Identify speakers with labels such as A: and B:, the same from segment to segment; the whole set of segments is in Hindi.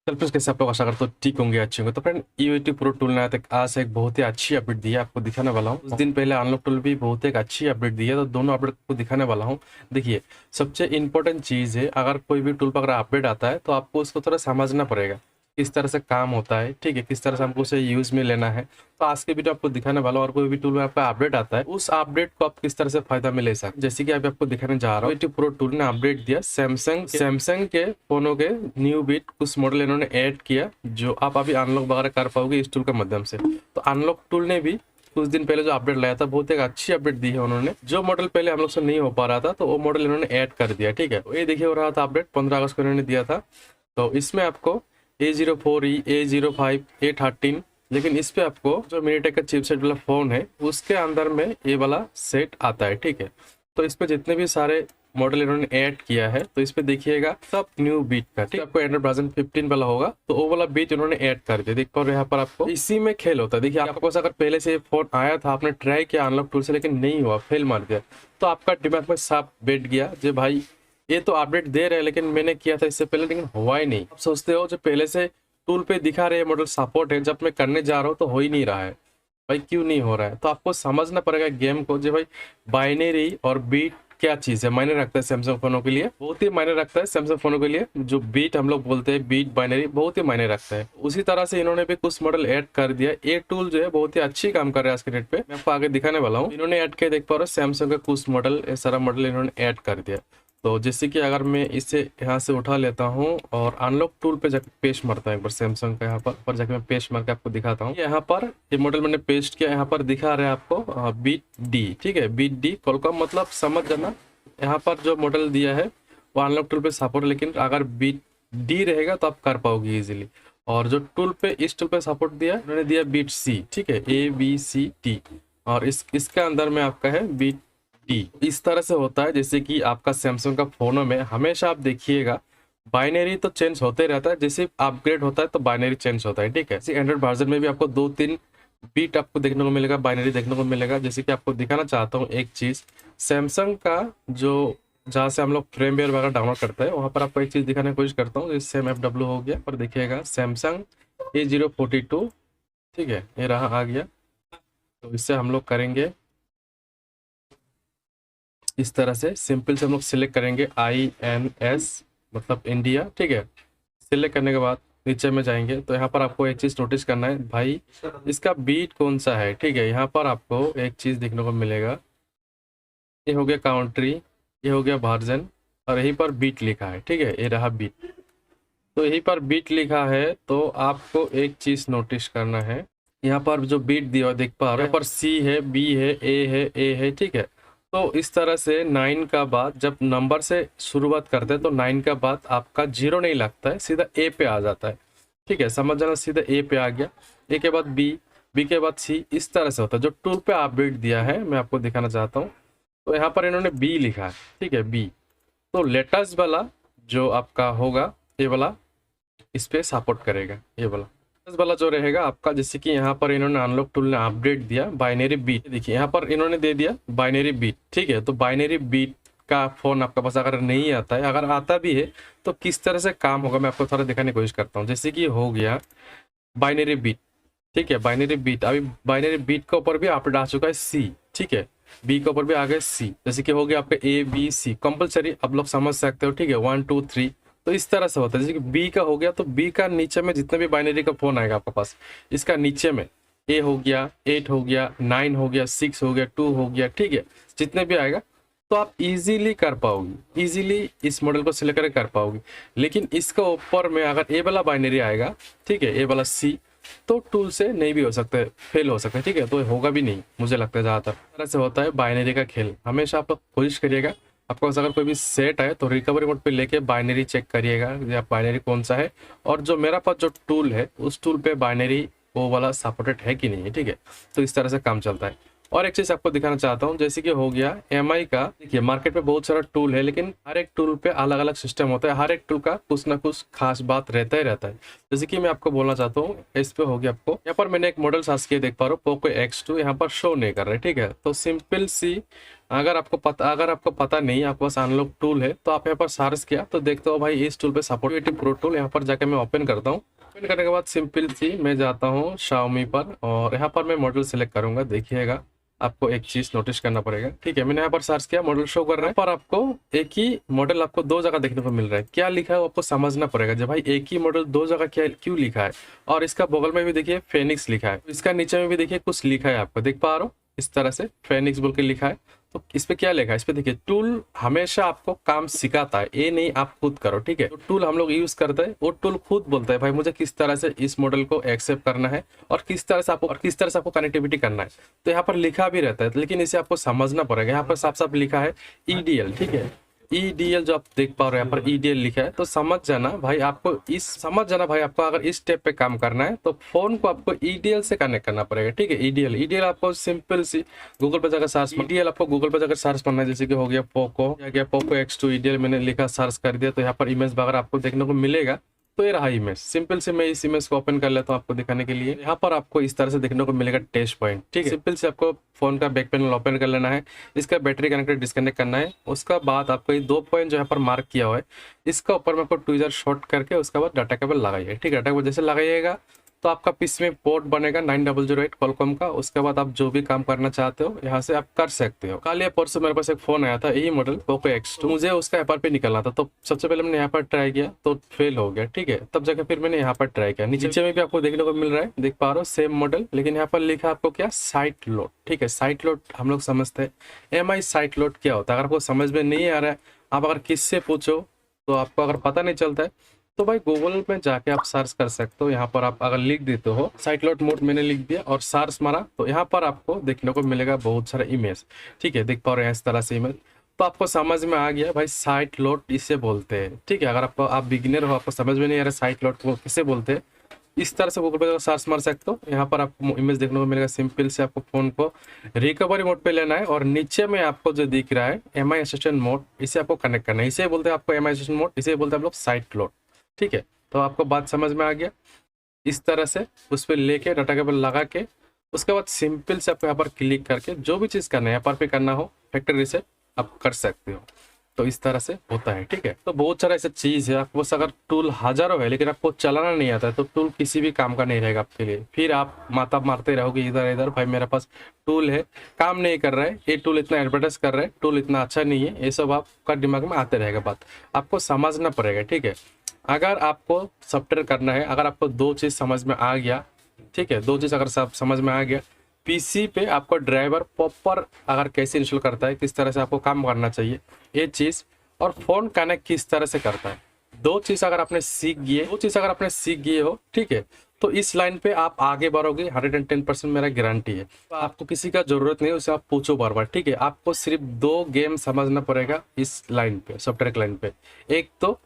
A: चल फ्रेंड्स, कैसे आप लोग आशा करते हो ठीक होंगे, अच्छे होंगे। तो फ्रेंड यूट्यूब प्रो टूल ने तक आज एक बहुत ही अच्छी अपडेट दी है, आपको दिखाने वाला हूँ। कुछ दिन पहले अनलॉक टूल भी बहुत एक अच्छी अपडेट दी है, तो दोनों अपडेट को दिखाने वाला हूँ। देखिए, सबसे इंपॉर्टेंट चीज़ है, अगर कोई भी टूल पर अगर अपडेट आता है तो आपको उसको थोड़ा समझना पड़ेगा किस तरह से काम होता है, ठीक है, किस तरह से हमको उसे यूज़ में लेना है। तो आज के वीडियो आपको दिखाने वाला हूँ, और कोई भी टूल में आपका अपडेट आता है, उस अपडेट को आप किस तरह से फायदा में ले सकते। जैसे कि अभी आपको दिखाने जा रहा हूँ, यूट्यूब प्रो टूल ने अपडेट दिया सैमसंग के फोनों के न्यू बीट कुछ मॉडल इन्होंने ऐड किया, जो आप अभी अनलॉक वगैरह कर पाओगे इस टूल के माध्यम से। तो अनलॉक टूल ने भी कुछ दिन पहले जो अपडेट लाया था, बहुत एक अच्छी अपडेट दी है उन्होंने। जो मॉडल पहले हम लोग से नहीं हो पा रहा था, तो वो मॉडल इन्होंने ऐड कर दिया, ठीक है। तो ये देखिए, हो रहा था अपडेट 15 अगस्त को इन्होंने दिया था। तो इसमें आपको A04E, A05, A13, लेकिन इस पे आपको जो मिनीटेक का चिपसेट वाला फोन है उसके अंदर में ये वाला सेट आता है, ठीक है। तो इस पे जितने भी सारे मॉडल इन्होंने ऐड किया है, तो इस पे देखिएगा सब न्यू बीट का, ठीक है। आपको एंड्रॉइड वर्जन 15 वाला होगा, तो वो वाला बीट इन्होंने ऐड कर दिया। देख पा रहे हो यहाँ पर आपको इसी में खेल होता है। देखिए, आपको अगर पहले से फोन आया था, आपने ट्राई किया अनलॉक टूल से, लेकिन नहीं हुआ, फेल मार दिया, तो आपका दिमाग में साफ बैठ गया जो भाई ये तो अपडेट दे रहे हैं, लेकिन मैंने किया था इससे पहले लेकिन हुआ ही नहीं। आप सोचते हो जो पहले से टूल पे दिखा रहे मॉडल सपोर्ट है, जब मैं करने जा रहा हूँ तो हो ही नहीं रहा है, भाई क्यों नहीं हो रहा है। तो आपको समझना पड़ेगा गेम को, जो भाई बाइनरी और बीट क्या चीज़ है, मायने रखता है सैमसंग फोनों के लिए, बहुत ही मायने रखता है सैमसंग फोनों के लिए। जो बीट हम लोग बोलते हैं, बीट बाइनरी, बहुत ही मायने रखता है। उसी तरह से इन्होंने भी कुछ मॉडल ऐड कर दिया। ये टूल जो है बहुत ही अच्छी काम कर रहा है आज के डेट पे। मैं आपको आगे दिखाने वाला हूँ। इन्होंने ऐड किया, देख पा रहे हो सैमसंग का कुछ मॉडल, ये सारा मॉडल इन्होंने ऐड कर दिया। तो जैसे कि अगर मैं इसे यहाँ से उठा लेता हूँ और अनलॉक टूल पे जाकर पेस्ट मारता हूँ एक बार सैमसंग का, यहाँ पर जाकर मैं पेस्ट मार के आपको दिखाता हूँ। यहाँ पर ये मॉडल मैंने पेस्ट किया, यहाँ पर दिखा रहा है आपको बीट डी, ठीक है, बीट डी कोलकॉम, मतलब समझ जाना। यहाँ पर जो मॉडल दिया है वो अनलॉक टूल पे सपोर्ट, लेकिन अगर बीट डी रहेगा तो आप कर पाओगे इजीली। और जो टूल पे इस टूल पे सपोर्ट दिया उन्होंने दिया बीट सी, ठीक है, ABCD, और इसके अंदर में आपका है बीट डी। इस तरह से होता है जैसे कि आपका सैमसंग का फोनों में हमेशा आप देखिएगा बाइनरी तो चेंज होते रहता है, जैसे अपग्रेड होता है तो बाइनरी चेंज होता है, ठीक है। जैसे एंड्रॉइड वर्जन में भी आपको 2-3 बीट आपको देखने को मिलेगा, बाइनरी देखने को मिलेगा। जैसे कि आपको दिखाना चाहता हूँ एक चीज़, सैमसंग का जो जहाँ से हम लोग फ्रेमवेयर वगैरह डाउनलोड करते हैं, वहाँ पर आपको एक चीज़ दिखाने की कोशिश करता हूँ। जैसे MFW हो गया, पर देखिएगा सैमसंग A042, ठीक है, ये रहा आ गया। तो इससे हम लोग करेंगे इस तरह से, सिंपल से हम लोग सिलेक्ट करेंगे INS, मतलब इंडिया, ठीक है। सिलेक्ट करने के बाद नीचे में जाएंगे, तो यहाँ पर आपको एक चीज़ नोटिस करना है भाई, इसका बीट कौन सा है, ठीक है। यहाँ पर आपको एक चीज़ देखने को मिलेगा, ये हो गया काउंट्री, ये हो गया वर्जन, और यहीं पर बीट लिखा है, ठीक है, ये रहा बीट। तो यहीं पर बीट लिखा है, तो आपको एक चीज़ नोटिस करना है, यहाँ पर जो बीट दिया हुआ देख पा रहे हो, यहाँ पर C है, B है, A है, ठीक है। तो इस तरह से 9 का बाद जब नंबर से शुरुआत करते हैं, तो 9 का बाद आपका 0 नहीं लगता है, सीधा A पे आ जाता है, ठीक है, समझ जाना, सीधा A पे आ गया। A के बाद B के बाद C, इस तरह से होता है। जो टूल पे अपडेट दिया है मैं आपको दिखाना चाहता हूँ, तो यहाँ पर इन्होंने B लिखा है, ठीक है, B। तो लेटेस्ट वाला जो आपका होगा ये वाला इस पे सपोर्ट करेगा, ये वाला जो रहेगा आपका। जैसे कि यहाँ पर इन्होंने अनलॉक टूल ने अपडेट दिया बाइनरी बीट, देखिए यहाँ पर इन्होंने दे दिया बाइनरी बीट, ठीक है। तो बाइनरी बीट का फोन आपका पास अगर नहीं आता है, अगर आता भी है तो किस तरह से काम होगा मैं आपको थोड़ा दिखाने की कोशिश करता हूँ। जैसे कि हो गया बाइनरी बीट, ठीक है, बाइनरी बीट, अभी बाइनरी बीट के ऊपर भी अपडेट आ चुका है C, ठीक है, B के ऊपर भी आ गया C। जैसे कि हो गया आपका ABC कंपलसरी, आप लोग समझ सकते हो, ठीक है, 1 2 3। तो इस तरह से होता है। जैसे कि B का हो गया, तो B का नीचे में जितने भी बाइनरी का फोन आएगा आपके पास, इसका नीचे में A हो गया, 8 हो गया, 9 हो गया, 6 हो गया, 2 हो गया, ठीक है, जितने भी आएगा तो आप इजीली कर पाओगे, इजीली इस मॉडल को सिलेक्ट करके कर पाओगे। लेकिन इसका ऊपर में अगर ए वाला बाइनरी आएगा, ठीक है, ए वाला C, तो टूल से नहीं भी हो सकता है, फेल हो सकता है, ठीक है, तो होगा भी नहीं मुझे लगता है। ज़्यादातर तरह से होता है बाइनरी का खेल। हमेशा आप लोग कोशिश करिएगा, आपके पास अगर कोई भी सेट है तो रिकवरी मोड पे लेके बाइनरी चेक करिएगा या बाइनरी कौन सा है, और जो मेरा पास जो टूल है उस टूल पे बाइनरी वो वाला सपोर्टेड है कि नहीं है, ठीक है। तो इस तरह से काम चलता है। और एक चीज़ आपको दिखाना चाहता हूँ, जैसे कि हो गया MI का। देखिए, मार्केट में बहुत सारा टूल है, लेकिन हर एक टूल पे अलग अलग सिस्टम होता है, हर एक टूल का कुछ ना कुछ खास बात रहता ही रहता है। जैसे कि मैं आपको बोलना चाहता हूँ, इस पे हो गया आपको, यहाँ पर मैंने एक मॉडल सर्च किया, देख पा रहे हो पोको X2, यहाँ पर शो नहीं कर रहा है, ठीक है। तो सिंपल सी अगर आपको पता नहीं, आपके पास अनलॉक टूल है, तो आप यहाँ पर सर्च किया तो देखते हो भाई इस टूल पे सपोर्ट यूट्यूब प्रो टूल। यहाँ पर जाके मैं ओपन करता हूँ। ओपन करने के बाद सिंपल सी मैं जाता हूँ Xiaomi पर और यहाँ पर मैं मॉडल सेलेक्ट करूंगा। देखिएगा आपको एक चीज नोटिस करना पड़ेगा, ठीक है। मैंने यहाँ पर सर्च किया, मॉडल शो कर रहा है, पर आपको एक ही मॉडल आपको दो जगह देखने को मिल रहा है। क्या लिखा है वो आपको समझना पड़ेगा। जब भाई एक ही मॉडल दो जगह क्या क्यों लिखा है, और इसका बगल में भी देखिए फेनिक्स लिखा है, इसका नीचे में भी देखिए कुछ लिखा है, आपको देख पा रहे हो इस तरह से फेनिक्स बोल के लिखा है। तो इस पे क्या लिखा है, इस पे देखिए टूल हमेशा आपको काम सिखाता है, ये नहीं आप खुद करो, ठीक है। तो टूल हम लोग यूज करते हैं, वो टूल खुद बोलता है भाई मुझे किस तरह से इस मॉडल को एक्सेप्ट करना है और किस तरह से आपको कनेक्टिविटी करना है। तो यहाँ पर लिखा भी रहता है, लेकिन इसे आपको समझना पड़ेगा। यहाँ पर साफ साफ लिखा है EDL, ठीक है। EDL जो आप देख पा रहे हो यहाँ पर EDL लिखा है, तो समझ जाना भाई आपको अगर इस स्टेप पे काम करना है तो फोन को आपको EDL से कनेक्ट करना पड़ेगा, ठीक है। EDL आपको सिंपल सी गूगल पे जाकर सर्च, EDL आपको गूगल पे जाकर सर्च करना है। जैसे कि हो गया पोको X2 EDL, मैंने लिखा सर्च कर दिया तो यहाँ पर इमेज वगैरह आपको देखने को मिलेगा। तो ये रहा इमेज। सिंपल से मैं इस इमेज को ओपन कर लेता हूँ आपको दिखाने के लिए। यहाँ पर आपको इस तरह से देखने को मिलेगा टेस्ट पॉइंट, ठीक है। सिंपल से आपको फोन का बैक पैनल ओपन कर लेना है, इसका बैटरी कनेक्टर डिस्कनेक्ट करना है। उसका बाद आपको ये 2 पॉइंट जो यहाँ पर मार्क किया हुआ है, इसका ऊपर में आपको ट्विजर शॉर्ट करके उसके बाद डाटा केबल लगाइए, ठीक है। डाटा केबल जैसे लगाइएगा तो आपका पीसी में पोर्ट बनेगा 9008 कॉलकॉम का। उसके बाद आप जो भी काम करना चाहते हो यहाँ से आप कर सकते हो। कल या परसों मेरे पास एक फोन आया था, यही मॉडल पोको X2, मुझे उसका FRP निकलना था। तो सबसे पहले मैंने यहाँ पर ट्राई किया तो फेल हो गया, ठीक है। तब जाकर फिर मैंने यहाँ पर ट्राई किया। नीचे में भी आपको देखने को मिल रहा है, देख पा रहे हो सेम मॉडल, लेकिन यहाँ पर लिखा आपको क्या, साइट लोड, ठीक है। साइट लोड हम लोग समझते हैं, MI साइट लोड क्या होता है। अगर आपको समझ में नहीं आ रहा है, आप अगर किससे पूछो तो आपको अगर पता नहीं चलता है तो भाई गूगल में जाके आप सर्च कर सकते हो। यहाँ पर आप अगर लिख देते हो साइट लोड मोड, मैंने लिख दिया और सर्च मारा तो यहाँ पर आपको देखने को मिलेगा बहुत सारा इमेज, ठीक है। देख पा रहे हैं इस तरह से इमेज, तो आपको समझ में आ गया भाई साइट लोड इसे बोलते हैं, ठीक है। अगर आप बिगिनर हो, आपको समझ में नहीं आ रहा साइट लोड को किसे बोलते हैं, इस तरह से गूगल पे सर्च मार सकते हो। यहाँ पर आपको इमेज देखने को मिलेगा। सिंपल से आपको फोन को रिकवरी मोड पे लेना है और नीचे में आपको जो दिख रहा है MI असिस्टेंट मोड, इसे आपको कनेक्ट करना है। इसे बोलते हैं आपको MI असिस्टेंट मोड, इसे बोलते हैं हम लोग साइट लोड, ठीक है। तो आपको बात समझ में आ गया। इस तरह से उस पर लेके डाटा केबल लगा के उसके बाद सिंपल से आपको यहाँ पर क्लिक करके जो भी चीज़ करना है, यहाँ पर करना हो फैक्ट्री रीसेट आप कर सकते हो। तो इस तरह से होता है, ठीक है। तो बहुत सारा ऐसा चीज़ है, आपको बस अगर टूल हजारों है लेकिन आपको चलाना नहीं आता है तो टूल किसी भी काम का नहीं रहेगा आपके लिए। फिर आप माता मारते रहोगे इधर इधर, भाई मेरे पास टूल है काम नहीं कर रहा है, ये टूल इतना एडवर्टाइज कर रहा है, टूल इतना अच्छा नहीं है, ये सब आपका दिमाग में आते रहेगा। बात आपको समझना पड़ेगा, ठीक है। अगर आपको सॉफ्टवेयर करना है, अगर आपको 2 चीज़ समझ में आ गया, ठीक है, 2 चीज़ अगर सब समझ में आ गया, पीसी पे आपको ड्राइवर प्रॉपर अगर कैसे इंस्टॉल करता है, किस तरह से आपको काम करना चाहिए ये चीज़, और फोन कनेक्ट किस तरह से करता है, 2 चीज़ अगर आपने सीख गए हो, ठीक है, तो इस लाइन पे आप आगे बढ़ोगे 110% मेरा गारंटी है। आपको किसी का जरूरत नहीं है, उसे आप पूछो बार बार, ठीक है। आपको सिर्फ 2 गेम समझना पड़ेगा इस लाइन पे, सॉफ्टवेयर लाइन पे। एक तो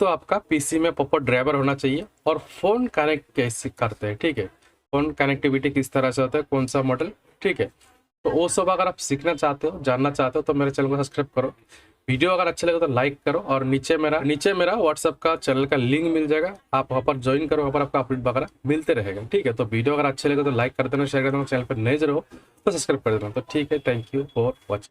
A: आपका पीसी में प्रॉपर ड्राइवर होना चाहिए और फोन कनेक्ट कैसे करते हैं, ठीक है। फोन कनेक्टिविटी किस तरह से होता है, कौन सा मॉडल, ठीक है। तो वो सब अगर आप सीखना चाहते हो, जानना चाहते हो तो मेरे चैनल को सब्सक्राइब करो। वीडियो अगर अच्छा लगे तो लाइक करो और नीचे मेरा व्हाट्सएप का चैनल का लिंक मिल जाएगा, आप वहाँ पर ज्वाइन करो, वहाँ पर आपका अपडेट वगैरह मिलते रहेगा, ठीक है। तो वीडियो अगर अच्छे लगे तो लाइक कर देना, शेयर कर देना, चैनल पर नए जरूर हो तो सब्सक्राइब कर देना। तो ठीक है, थैंक यू फॉर वॉचिंग।